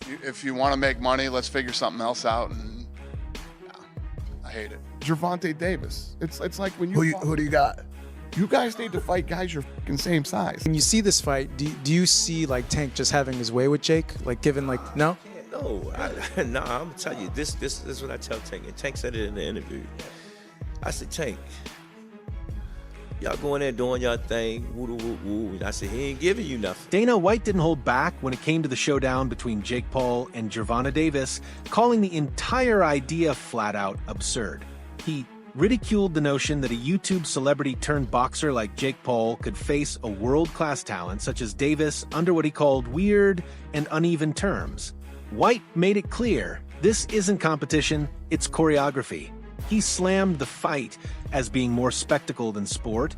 If you want to make money, let's figure something else out. And I hate it. Gervonta Davis. It's like when Who do you got? You guys need to fight guys your fucking same size. When you see this fight, do you see like Tank just having his way with Jake? Like given like no? No, I'm gonna tell you this is what I tell Tank, and Tank said it in the interview. I said, Tank, y'all going there doing y'all thing, woo woo woo. And I said, he ain't giving you nothing. Dana White didn't hold back when it came to the showdown between Jake Paul and Gervonta Davis, calling the entire idea flat out absurd. He ridiculed the notion that a YouTube celebrity-turned-boxer like Jake Paul could face a world-class talent such as Davis under what he called weird and uneven terms. White made it clear, this isn't competition, it's choreography. He slammed the fight as being more spectacle than sport,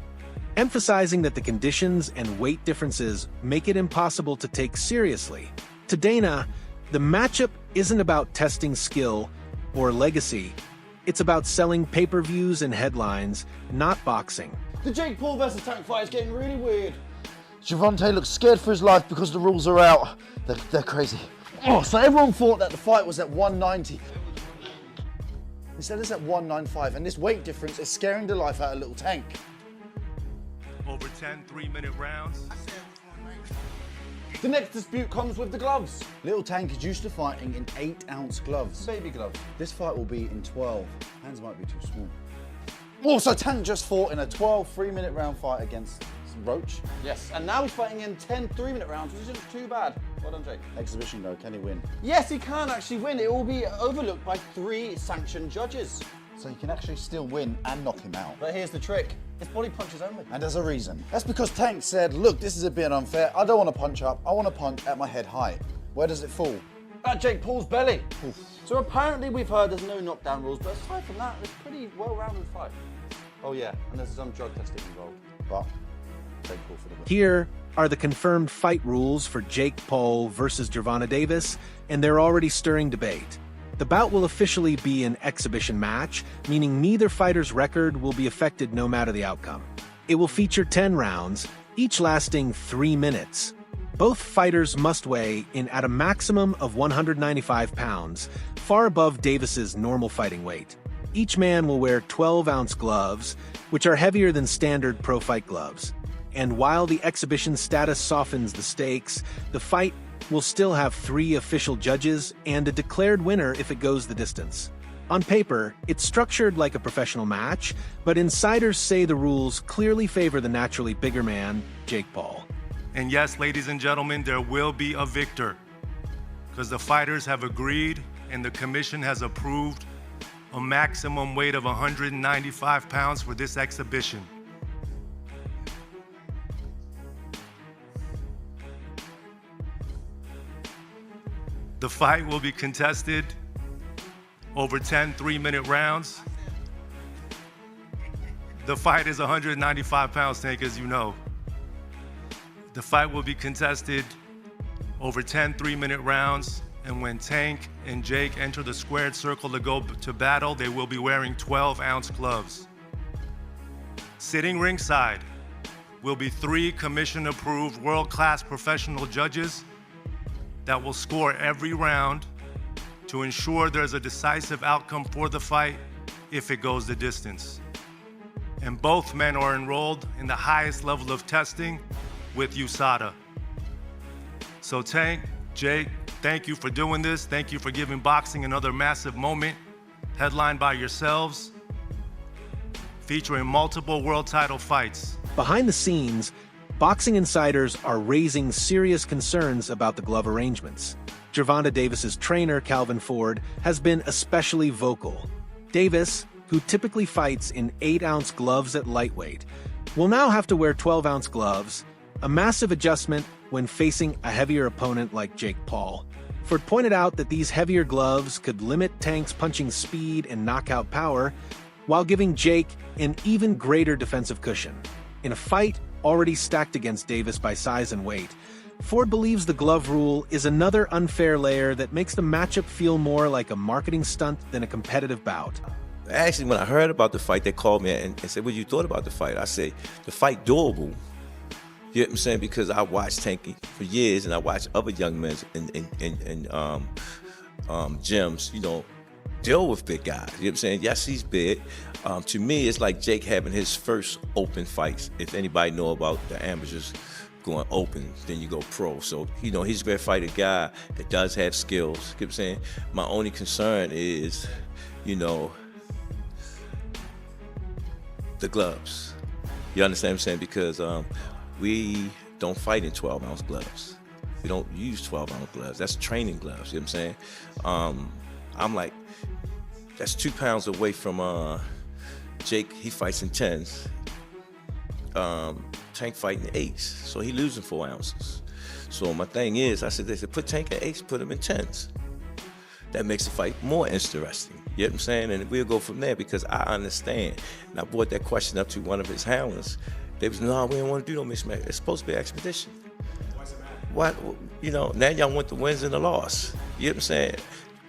emphasizing that the conditions and weight differences make it impossible to take seriously. To Dana, the matchup isn't about testing skill or legacy. It's about selling pay-per-views and headlines, not boxing. The Jake Paul versus Tank fight is getting really weird. Gervonta looks scared for his life because the rules are out. They're crazy. Oh, so everyone thought that the fight was at 190. Instead it's at 195, and this weight difference is scaring the life out of little Tank. Over 10 3-minute rounds. The next dispute comes with the gloves. Little Tank is used to fighting in 8-ounce gloves. Baby gloves. This fight will be in 12. Hands might be too small. Also, Tank just fought in a 12 3-minute round fight against Roach. Yes, and now he's fighting in 10 3-minute rounds, which isn't too bad. Well done, Jake. Exhibition though, can he win? Yes, he can actually win. It will be overlooked by 3 sanctioned judges. So he can actually still win and knock him out. But here's the trick. It's body punches only. And there's a reason. That's because Tank said, look, this is a bit unfair. I don't want to punch up. I want to punch at my head height. Where does it fall? At Jake Paul's belly. Oof. So apparently we've heard there's no knockdown rules, but aside from that, it's a pretty well-rounded fight. Oh yeah, and there's some drug testing involved. But Jake Paul for the win. Here are the confirmed fight rules for Jake Paul versus Gervonta Davis, and they're already stirring debate. The bout will officially be an exhibition match, meaning neither fighter's record will be affected no matter the outcome. It will feature 10 rounds, each lasting 3 minutes. Both fighters must weigh in at a maximum of 195 pounds, far above Davis's normal fighting weight. Each man will wear 12-ounce gloves, which are heavier than standard pro fight gloves. And while the exhibition status softens the stakes, the fight will still have 3 official judges and a declared winner if it goes the distance. On paper, it's structured like a professional match, but insiders say the rules clearly favor the naturally bigger man, Jake Paul. And yes, ladies and gentlemen, there will be a victor, because the fighters have agreed and the commission has approved a maximum weight of 195 pounds for this exhibition. The fight will be contested over 10 3-minute rounds. The fight is 195 pounds, Tank, as you know. The fight will be contested over 10 3-minute rounds, and when Tank and Jake enter the squared circle to go to battle, they will be wearing 12-ounce gloves. Sitting ringside will be 3 commission-approved world-class professional judges that will score every round to ensure there's a decisive outcome for the fight if it goes the distance. And both men are enrolled in the highest level of testing with USADA. So Tank, Jake, thank you for doing this. Thank you for giving boxing another massive moment, headlined by yourselves, featuring multiple world title fights. Behind the scenes, boxing insiders are raising serious concerns about the glove arrangements. Gervonta Davis's trainer, Calvin Ford, has been especially vocal. Davis, who typically fights in 8-ounce gloves at lightweight, will now have to wear 12-ounce gloves, a massive adjustment when facing a heavier opponent like Jake Paul. Ford pointed out that these heavier gloves could limit Tank's punching speed and knockout power, while giving Jake an even greater defensive cushion. In a fight already stacked against Davis by size and weight, Ford believes the glove rule is another unfair layer that makes the matchup feel more like a marketing stunt than a competitive bout. Actually, when I heard about the fight, they called me and said, what you thought about the fight? I said, the fight doable. You know what I'm saying? Because I watched Tanky for years, and I watched other young men in gyms, you know, deal with big guys. You know what I'm saying? Yes, he's big. To me, it's like Jake having his first open fights. If anybody know about the amateurs going open, then you go pro. So, you know, he's going to fight a guy that does have skills. You know what I'm saying? My only concern is, you know, the gloves. You understand what I'm saying? Because we don't fight in 12-ounce gloves. We don't use 12-ounce gloves. That's training gloves, you know what I'm saying? I'm like, that's 2 pounds away from Jake. He fights in 10s. Tank fighting 8s, so he losing 4 ounces. So my thing is, I said, they said, put Tank at 8s, put him in 10s. That makes the fight more interesting. You know what I'm saying? And we'll go from there, because I understand. And I brought that question up to one of his handlers. They was, no, we don't want to do no mismatch. It's supposed to be expedition. What's the matter? What, you know, now y'all want the wins and the loss. You know what I'm saying?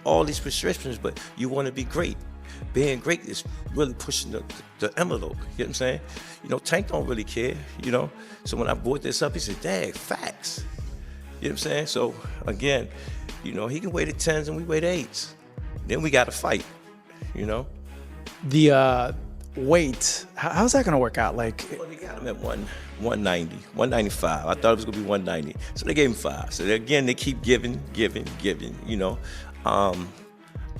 All these prescriptions, but you want to be great. Being great is really pushing the envelope. You know what I'm saying? You know, Tank don't really care, you know? So when I brought this up, he said, dang, facts. You know what I'm saying? So, again, you know, he can weigh the 10s and we weigh the 8s. Then we got to fight, you know? The weight, how's that going to work out? Like, well, they got him at 190, 195. I thought it was going to be 190. So they gave him 5. So again, they keep giving, you know?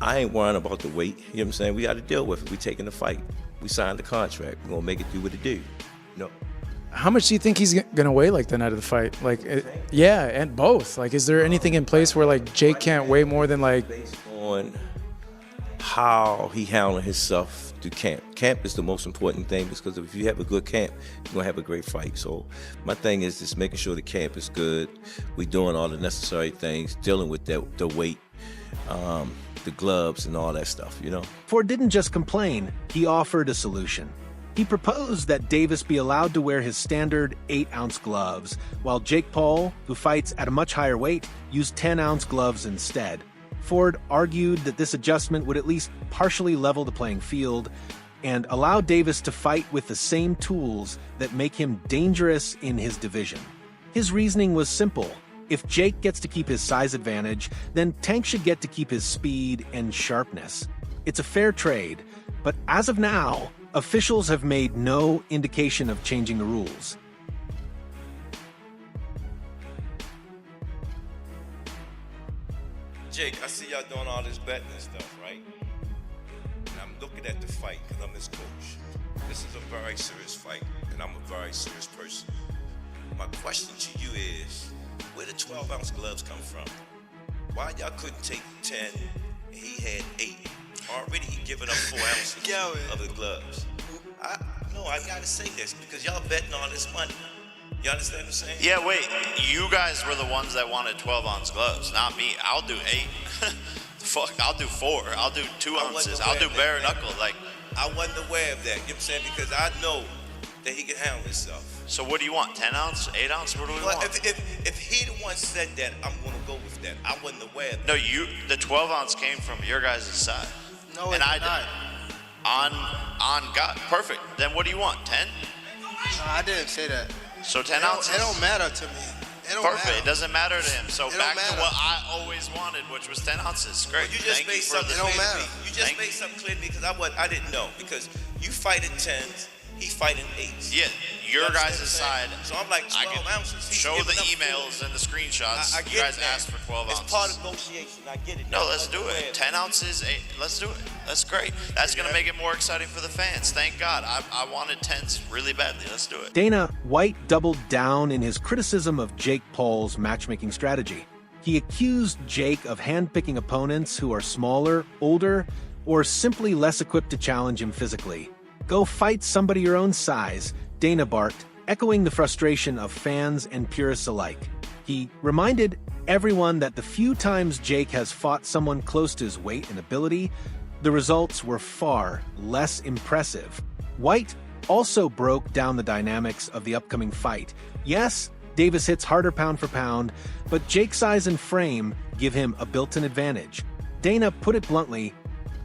I ain't worrying about the weight. You know what I'm saying? We got to deal with it. We taking the fight. We signed the contract. We're going to make it do what it do. You know? how much do you think he's going to weigh like the night of the fight? Like, yeah, and both. Like, is there anything in place where like Jake can't weigh more than like? Based on how he handled himself through camp. Camp is the most important thing, because if you have a good camp, you're going to have a great fight. So my thing is just making sure the camp is good. We're doing all the necessary things, dealing with the weight, the gloves and all that stuff, you know? Ford didn't just complain, he offered a solution. He proposed that Davis be allowed to wear his standard 8-ounce gloves, while Jake Paul, who fights at a much higher weight, used 10-ounce gloves instead. Ford argued that this adjustment would at least partially level the playing field and allow Davis to fight with the same tools that make him dangerous in his division. His reasoning was simple. If Jake gets to keep his size advantage, then Tank should get to keep his speed and sharpness. It's a fair trade, but as of now, officials have made no indication of changing the rules. Jake, I see y'all doing all this betting and stuff, right? And I'm looking at the fight because I'm his coach. This is a very serious fight, and I'm a very serious person. My question to you is, where the 12-ounce gloves come from? Why y'all couldn't take 10 and he had 8? Already he giving up 4 ounces of the gloves. I gotta say this because y'all betting all this money. You understand what I'm saying? Yeah, wait. You guys were the ones that wanted 12-ounce gloves, not me. I'll do 8. Fuck, I'll do 4. I'll do 2 ounces. I'll do bare knuckle. Like, I wasn't aware of that. You know what I'm saying? Because I know that he can handle himself. So what do you want? 10 ounce, 8 ounce? What do we want? If he the one said that, I'm gonna go with that. I wasn't aware of that. No, the 12 ounce came from your guys' side. No, it's not. On God, perfect. Then what do you want? 10? No, I didn't say that. So 10 ounces? It don't matter to me. It don't Perfect. matter. It doesn't matter to him. So It back don't to matter. what I always wanted, which was 10 ounces. Great. Well, you just Thank made you for something the- It don't clear to me. matter. You just made something clear to me because I didn't know. Because you fight in 10s, he fight in 8s. Yeah, your You guys' understand side. what I'm saying? So I'm like I 12 can ounces. He's show giving the up emails 4. and the screenshots. I You get guys that. asked for 12 ounces. It's part of negotiation. I get it. No, I let's wasn't do aware it. of 10 ounces, 8. Let's do it. That's great. That's going to make it more exciting for the fans. Thank God. I wanted 10s really badly. Let's do it. Dana White doubled down in his criticism of Jake Paul's matchmaking strategy. He accused Jake of handpicking opponents who are smaller, older, or simply less equipped to challenge him physically. Go fight somebody your own size, Dana barked, echoing the frustration of fans and purists alike. He reminded everyone that the few times Jake has fought someone close to his weight and ability, the results were far less impressive. White also broke down the dynamics of the upcoming fight. Yes, Davis hits harder pound for pound, but Jake's size and frame give him a built-in advantage. Dana put it bluntly,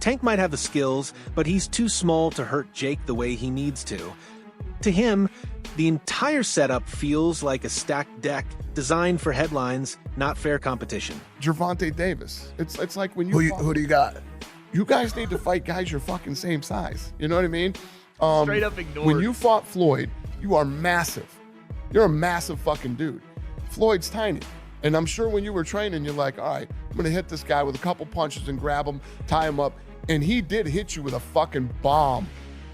Tank might have the skills, but he's too small to hurt Jake the way he needs to. To him, the entire setup feels like a stacked deck designed for headlines, not fair competition. Gervonta Davis. It's like when you Who do you got? You guys need to fight guys your fucking same size. You know what I mean? Straight up ignored. When you fought Floyd, you are massive. You're a massive fucking dude. Floyd's tiny. And I'm sure when you were training, you're like, all right, I'm gonna hit this guy with a couple punches and grab him, tie him up. And he did hit you with a fucking bomb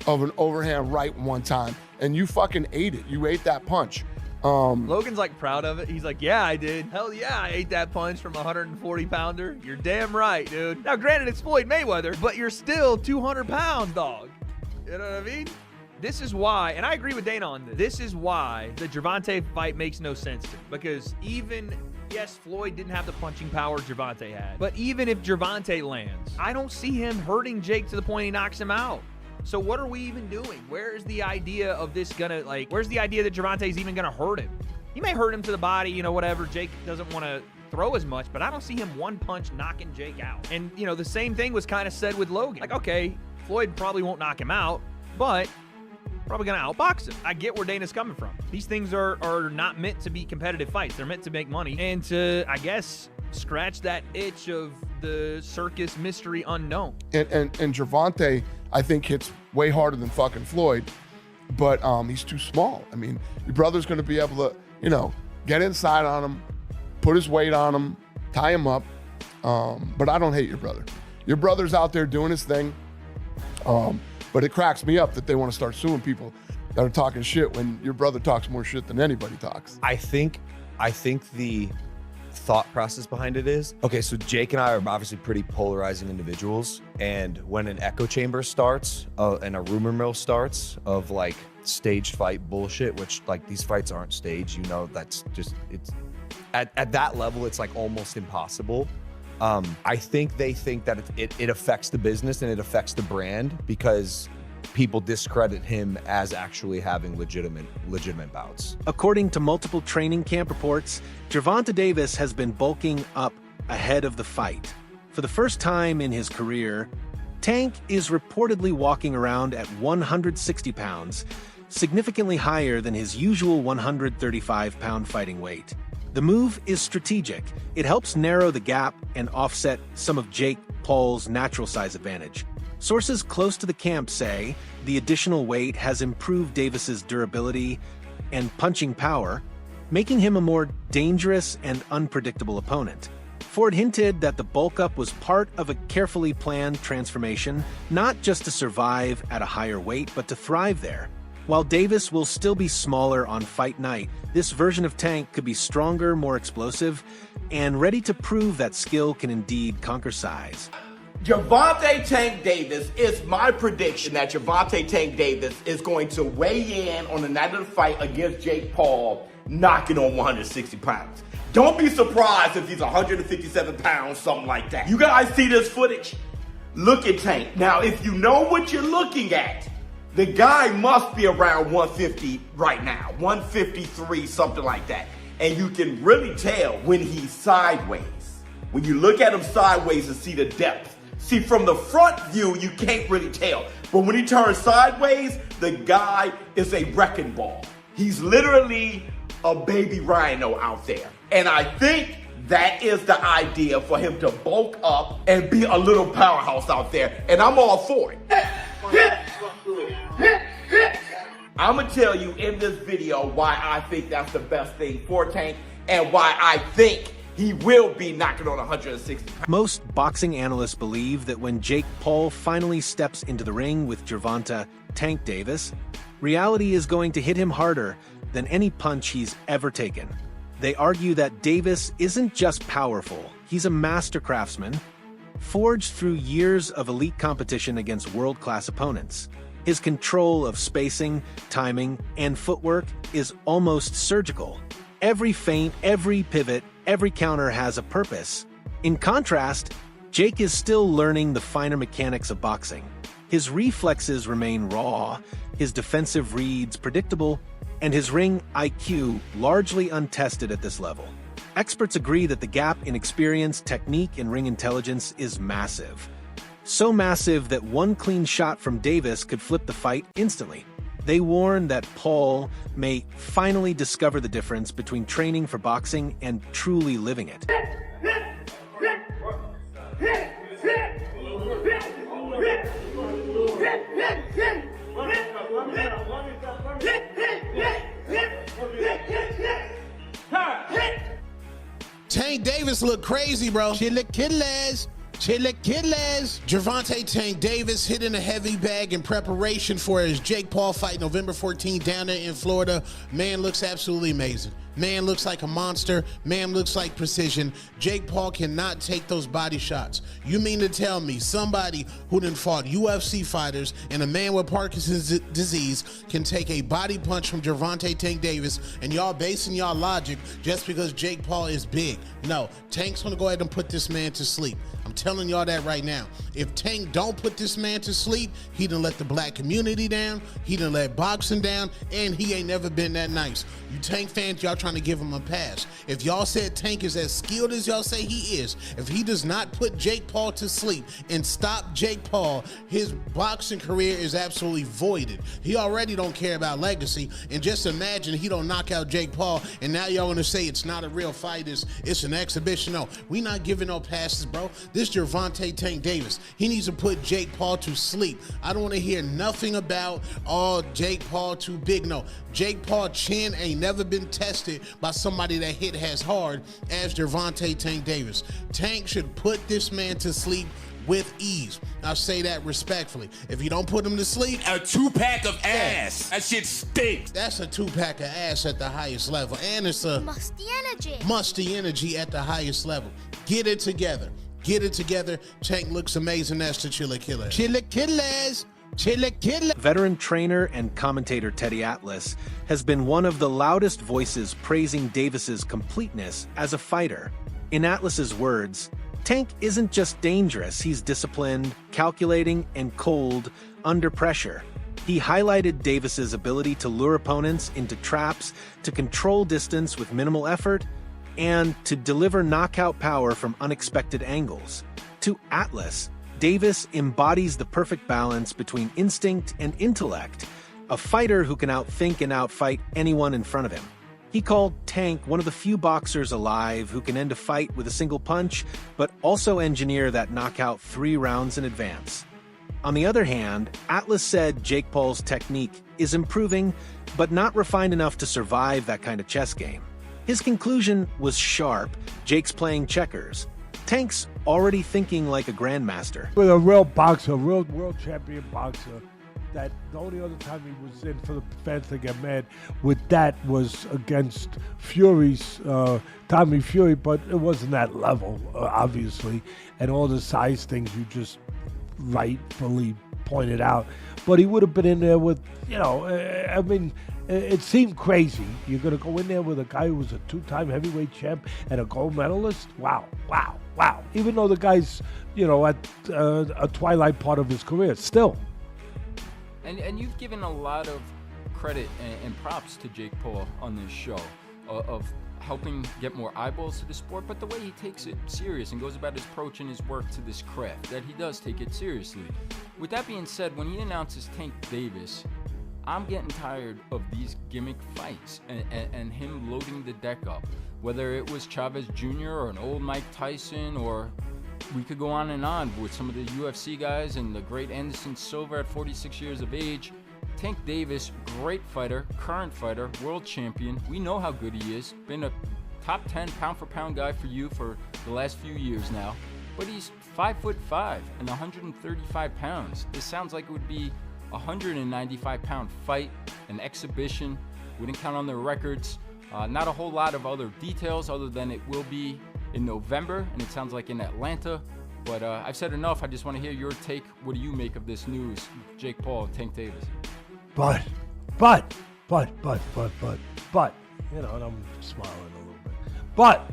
of an overhand right one time. And you fucking ate it. You ate that punch. Logan's like proud of it. He's like, yeah, I did. Hell yeah, I ate that punch from a 140-pounder. You're damn right, dude. Now, granted, it's Floyd Mayweather, but you're still 200 pounds, dog. You know what I mean? This is why, and I agree with Dana on this, this is why the Gervonta fight makes no sense to me. Because even, yes, Floyd didn't have the punching power Gervonta had, but even if Gervonta lands, I don't see him hurting Jake to the point he knocks him out. So what are we even doing? Where is the idea of this gonna, where's the idea that Gervonta's even gonna hurt him? He may hurt him to the body, you know, whatever. Jake doesn't want to throw as much, but I don't see him one punch knocking Jake out. And, you know, the same thing was kind of said with Logan. Like, okay, Floyd probably won't knock him out, but probably gonna outbox him. I get where Dana's coming from. These things are not meant to be competitive fights. They're meant to make money and to, I guess, scratch that itch of the circus mystery unknown. And Gervonta, I think, hits way harder than fucking Floyd, but he's too small. I mean, your brother's going to be able to, you know, get inside on him, put his weight on him, tie him up. But I don't hate your brother. Your brother's out there doing his thing. But it cracks me up that they want to start suing people that are talking shit when your brother talks more shit than anybody talks. I think the thought process behind it is, okay, so Jake and I are obviously pretty polarizing individuals, and when an echo chamber starts and a rumor mill starts of like staged fight bullshit, which like these fights aren't staged, you know, that's just, it's at that level, it's like almost impossible. I think they think that it affects the business and it affects the brand because people discredit him as actually having legitimate bouts. According to multiple training camp reports, Gervonta Davis has been bulking up ahead of the fight. For the first time in his career, Tank is reportedly walking around at 160 pounds, significantly higher than his usual 135-pound fighting weight. The move is strategic. It helps narrow the gap and offset some of Jake Paul's natural size advantage. Sources close to the camp say the additional weight has improved Davis's durability and punching power, making him a more dangerous and unpredictable opponent. Ford hinted that the bulk up was part of a carefully planned transformation, not just to survive at a higher weight, but to thrive there. While Davis will still be smaller on fight night, this version of Tank could be stronger, more explosive, and ready to prove that skill can indeed conquer size. Gervonta Tank Davis, is my prediction that Gervonta Tank Davis is going to weigh in on the night of the fight against Jake Paul, knocking on 160 pounds. Don't be surprised if he's 157 pounds, something like that. You guys see this footage? Look at Tank. Now, if you know what you're looking at, the guy must be around 150 right now, 153, something like that. And you can really tell when he's sideways. When you look at him sideways and see the depth. See, from the front view, you can't really tell. But when he turns sideways, the guy is a wrecking ball. He's literally a baby rhino out there. And I think that is the idea for him to bulk up and be a little powerhouse out there. And I'm all for it. I'm gonna tell you in this video why I think that's the best thing for Tank and why I think he will be knocking on 160 pounds. Most boxing analysts believe that when Jake Paul finally steps into the ring with Gervonta Tank Davis, reality is going to hit him harder than any punch he's ever taken. They argue that Davis isn't just powerful, he's a master craftsman, forged through years of elite competition against world-class opponents. His control of spacing, timing, and footwork is almost surgical. Every feint, every pivot, every counter has a purpose. In contrast, Jake is still learning the finer mechanics of boxing. His reflexes remain raw, his defensive reads predictable, and his ring IQ largely untested at this level. Experts agree that the gap in experience, technique, and ring intelligence is massive. So massive that one clean shot from Davis could flip the fight instantly. They warn that Paul may finally discover the difference between training for boxing and truly living it. Tank Davis looked crazy, bro. Chilaquiles. Gervonta Tank Davis hitting a heavy bag in preparation for his Jake Paul fight November 14th down there in Florida. Man looks absolutely amazing. Man looks like a monster. Man looks like precision. Jake Paul cannot take those body shots. You mean to tell me somebody who done fought UFC fighters and a man with Parkinson's disease can take a body punch from Gervonta Tank Davis, and y'all basing y'all logic just because Jake Paul is big? No, Tank's gonna go ahead and put this man to sleep. I'm telling y'all that right now. If Tank don't put this man to sleep, he done let the black community down, he done let boxing down, and he ain't never been that nice. You Tank fans, y'all trying to give him a pass. If y'all said Tank is as skilled as y'all say he is, if he does not put Jake Paul to sleep and stop Jake Paul, his boxing career is absolutely voided. He already don't care about legacy, and just imagine he don't knock out Jake Paul, and now y'all want to say it's not a real fight, it's an exhibition. No, we not giving no passes, bro. This Gervonta Tank Davis, he needs to put Jake Paul to sleep. I don't want to hear nothing about, oh, Jake Paul too big. No, Jake Paul chin ain't never been tested by somebody that hit as hard as Gervonta Tank Davis. Tank should put this man to sleep with ease. I say that respectfully. If you don't put him to sleep, a 2-pack of ass. That shit stinks. That's a 2-pack of ass at the highest level, and it's a musty energy at the highest level. Get it together. Get it together. Tank looks amazing. That's the Chilaquiles. Veteran trainer and commentator Teddy Atlas has been one of the loudest voices praising Davis's completeness as a fighter. In Atlas's words, Tank isn't just dangerous, he's disciplined, calculating, and cold under pressure. He highlighted Davis's ability to lure opponents into traps, to control distance with minimal effort, and to deliver knockout power from unexpected angles. To Atlas, Davis embodies the perfect balance between instinct and intellect, a fighter who can outthink and outfight anyone in front of him. He called Tank one of the few boxers alive who can end a fight with a single punch, but also engineer that knockout 3 rounds in advance. On the other hand, Atlas said Jake Paul's technique is improving, but not refined enough to survive that kind of chess game. His conclusion was sharp. Jake's playing checkers. Tank's already thinking like a grandmaster. With a real boxer, a real world champion boxer, that the only other time he was in for the fans to get mad with that was against Fury's, Tommy Fury, but it wasn't that level, obviously, and all the size things you just rightfully pointed out. But he would have been in there with, I mean, it seemed crazy. You're going to go in there with a guy who was a 2-time heavyweight champ and a gold medalist? Wow. Even though the guy's, at a twilight part of his career, still. And you've given a lot of credit and props to Jake Paul on this show of helping get more eyeballs to the sport, but the way he takes it serious and goes about his approach and his work to this craft, that he does take it seriously. With that being said, when he announces Tank Davis, I'm getting tired of these gimmick fights and him loading the deck up. Whether it was Chavez Jr. or an old Mike Tyson, or we could go on and on with some of the UFC guys and the great Anderson Silva at 46 years of age. Tank Davis, great fighter, current fighter, world champion. We know how good he is. Been a top 10 pound-for-pound guy for you for the last few years now. But he's 5'5" and 135 pounds. This sounds like it would be a 195-pound fight, an exhibition. Wouldn't count on their records. Not a whole lot of other details other than it will be in November, and it sounds like in Atlanta. But I've said enough. I just want to hear your take. What do you make of this news, Jake Paul and Tank Davis? But, and I'm smiling a little bit. But,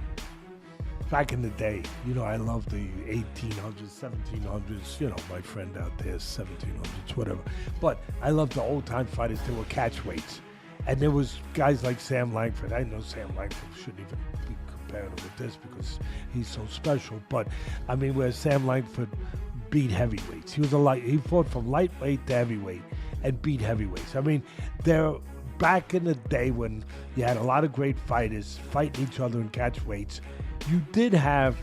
back in the day, I love the 1800s, 1700s, my friend out there, 1700s, whatever. But I love the old-time fighters. They were catchweights. And there was guys like Sam Langford. I know Sam Langford shouldn't even be compared with this because he's so special. But, I mean, where Sam Langford beat heavyweights. He fought from lightweight to heavyweight. and beat heavyweights. I mean, they're back in the day when you had a lot of great fighters fighting each other in catch weights. You did have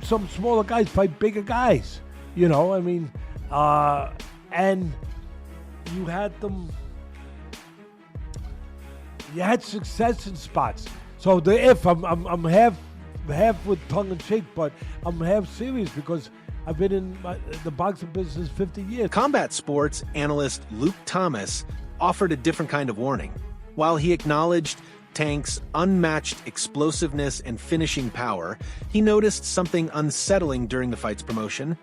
some smaller guys fight bigger guys. You know, I mean, and you had them. You had success in spots. So I'm half with tongue in cheek, but I'm half serious because I've been in the boxing business 50 years. Combat sports analyst Luke Thomas offered a different kind of warning. While he acknowledged Tank's unmatched explosiveness and finishing power, he noticed something unsettling during the fight's promotion: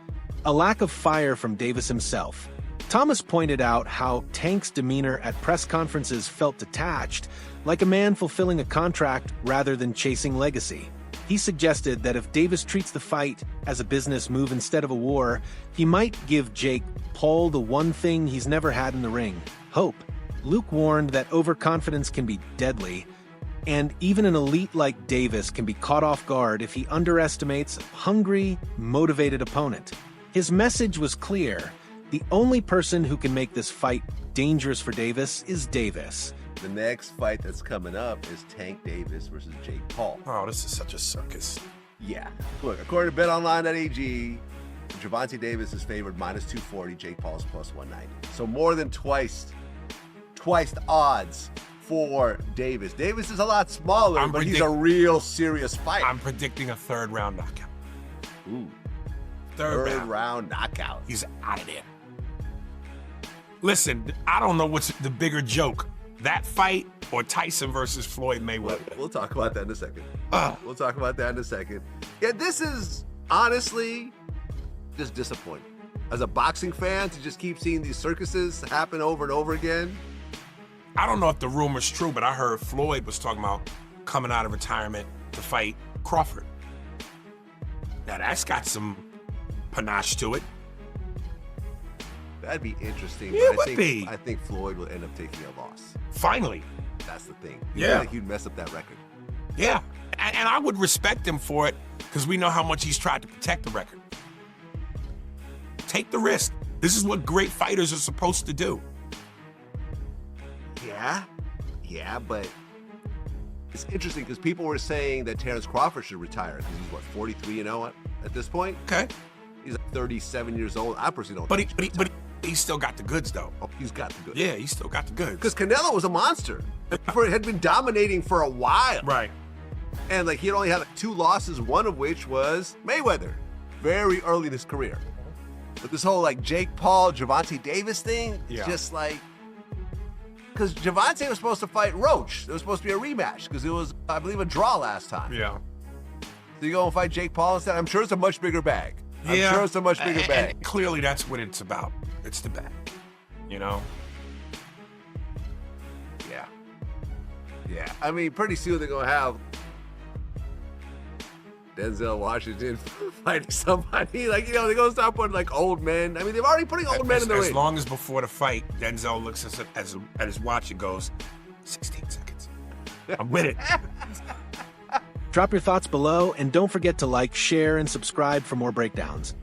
a lack of fire from Davis himself. Thomas pointed out how Tank's demeanor at press conferences felt detached, like a man fulfilling a contract rather than chasing legacy. He suggested that if Davis treats the fight as a business move instead of a war, he might give Jake Paul the one thing he's never had in the ring: hope. Luke warned that overconfidence can be deadly, and even an elite like Davis can be caught off guard if he underestimates a hungry, motivated opponent. His message was clear: the only person who can make this fight dangerous for Davis is Davis. The next fight that's coming up is Tank Davis versus Jake Paul. Oh, this is such a circus. Yeah. Look, according to BetOnline.ag, Gervonta Davis is favored -240, Jake Paul is +190. So more than twice the odds for Davis. Davis is a lot smaller, but he's a real serious fighter. I'm predicting a third-round knockout. Ooh. Third round knockout. He's out of there. Listen, I don't know what's the bigger joke, that fight or Tyson versus Floyd Mayweather. We'll talk about that in a second. We'll talk about that in a second. Yeah, this is honestly just disappointing. As a boxing fan, to just keep seeing these circuses happen over and over again. I don't know if the rumor's true, but I heard Floyd was talking about coming out of retirement to fight Crawford. Now that's got some panache to it. That'd be interesting. Yeah, but it would be. I think Floyd will end up taking a loss. Finally. That's the thing. Yeah. I feel like he'd mess up that record. Yeah, and I would respect him for it because we know how much he's tried to protect the record. Take the risk. This is what great fighters are supposed to do. Yeah, but it's interesting because people were saying that Terrence Crawford should retire because he's, 43-0 at this point? Okay. He's like 37 years old. I personally don't think But he's still got the goods, though. Oh, he's got the goods. Yeah, he's still got the goods. Because Canelo was a monster. Crawford had been dominating for a while. Right. And he had only had 2 losses, one of which was Mayweather, very early in his career. But this whole Jake Paul, Gervonta Davis thing, just because Gervonta was supposed to fight Roach. There was supposed to be a rematch because it was, I believe, a draw last time. Yeah. So you go and fight Jake Paul instead? I'm sure it's a much bigger bag. I'm sure it's a much bigger bag. And clearly that's what it's about. It's the bag, you know? Yeah. I mean, pretty soon they're going to have Denzel Washington fighting somebody. They're going to start putting old men. I mean, they've already putting old men in the ring. As long as before the fight, Denzel looks at his watch and goes, 16 seconds. I'm with it. Drop your thoughts below, and don't forget to like, share, and subscribe for more breakdowns.